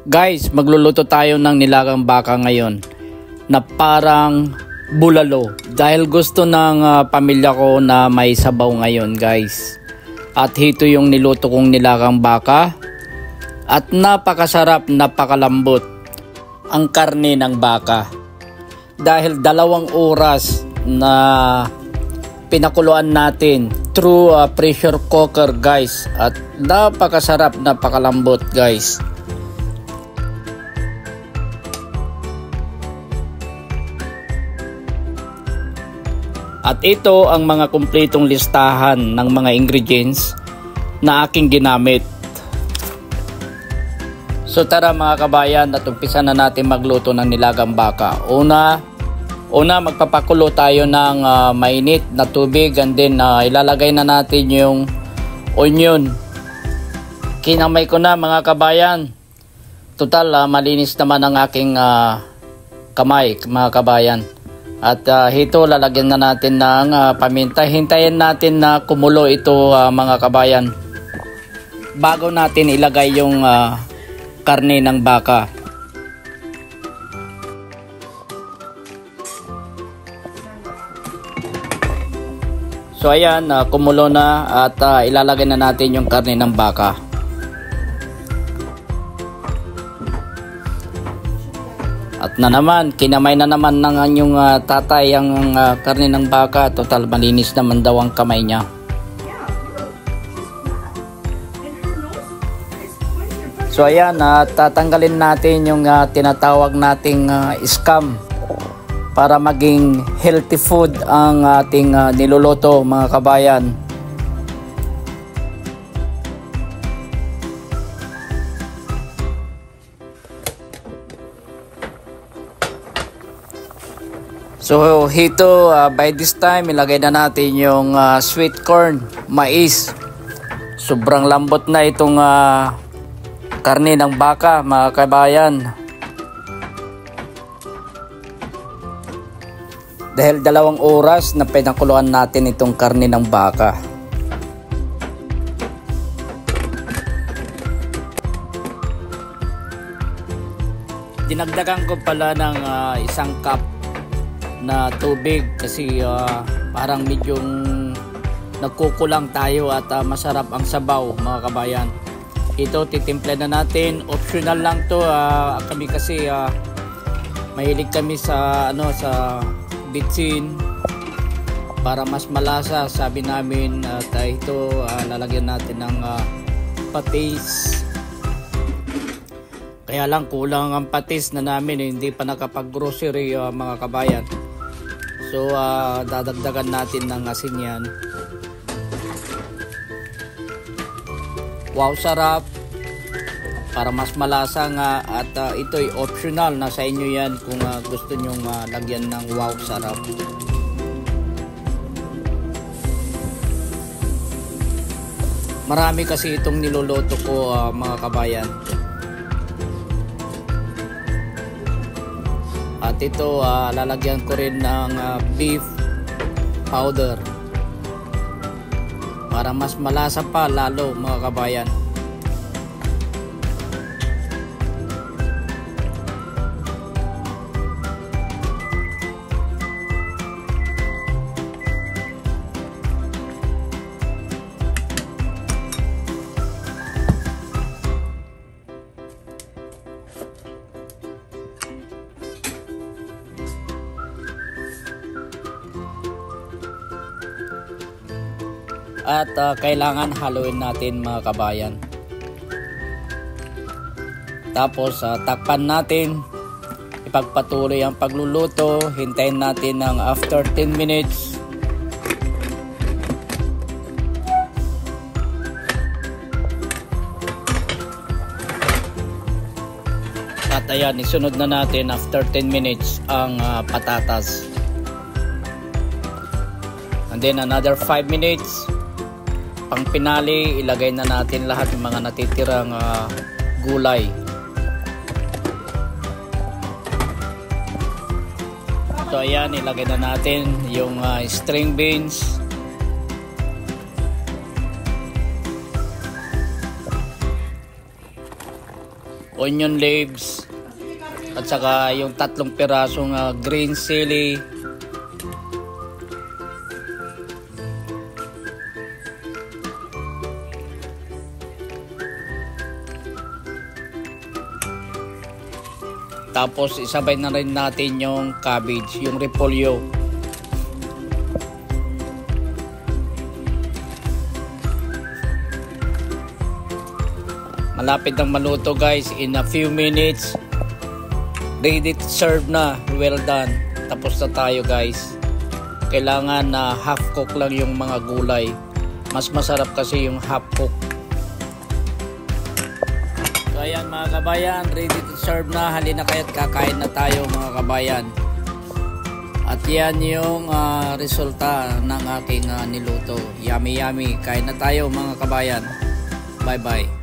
Guys, magluluto tayo ng nilagang baka ngayon na parang bulalo dahil gusto ng pamilya ko na may sabaw ngayon, guys. At ito yung niluto kong nilagang baka at napakasarap, napakalambot ang karne ng baka dahil 2 oras na pinakuluan natin through pressure cooker, guys, at napakasarap, napakalambot, guys. At ito ang mga kumpletong listahan ng mga ingredients na aking ginamit. So tara mga kabayan, at umpisa na natin magluto ng nilagang baka. Una magpapakulo tayo ng mainit na tubig, and then ilalagay na natin yung onion. Kinamay ko na mga kabayan. Total malinis naman ang aking kamay mga kabayan. At ito lalagyan na natin ng paminta. Hintayin natin na kumulo ito mga kabayan bago natin ilagay yung karne ng baka. So ayan, kumulo na at ilalagay na natin yung karne ng baka. At kinamay na naman ng anyong tatay ang karne ng baka. Total malinis naman daw ang kamay niya. So ayan, tatanggalin natin yung tinatawag nating scam para maging healthy food ang ating niluluto mga kabayan. So ito by this time ilagay na natin yung sweet corn, mais. Sobrang lambot na itong karne ng baka mga kabayan. Dahil 2 oras na pinakuluan natin itong karne ng baka. Dinagdagan ko pala ng 1 cup na tubig kasi parang medyo nagkukulang tayo at masarap ang sabaw mga kabayan. Ito titimpla na natin, optional lang to. Kami kasi mahilig kami sa sa bitsin para mas malasa, sabi namin. At ito lalagyan natin ng patis. Kaya lang kulang ang patis na namin, hindi pa nakapag-grocery mga kabayan. So dadagdagan natin ng asin yan. Wow, sarap. Para mas malasa nga. At ito'y optional, nasa inyo yan kung gusto nyong lagyan ng wow, sarap. Marami kasi itong niluluto ko mga kabayan. At ito lalagyan ko rin ng beef powder para mas malasa pa lalo mga kabayan. At kailangan haluin natin mga kabayan. Tapos takpan natin, ipagpatuloy ang pagluluto. Hintayin natin ng after 10 minutes. At ayan, isunod na natin after 10 minutes ang patatas. And then another 5 minutes. Pang pinali, ilagay na natin lahat ng mga natitirang gulay. So ayan, ilagay na natin yung string beans. onion leaves, at saka yung 3 pirasong green chili. Tapos isabay na rin natin yung cabbage, yung repolyo. Malapit nang maluto guys, in a few minutes. Ready to serve na, well done. Tapos na tayo guys. Kailangan na half cook lang yung mga gulay. Mas masarap kasi yung half cook. So ayan mga kabayan, ready to serve na. Halina kaya't kakain na tayo mga kabayan. At yan yung resulta ng aking niluto. Yummy yummy. Kain na tayo mga kabayan. Bye bye.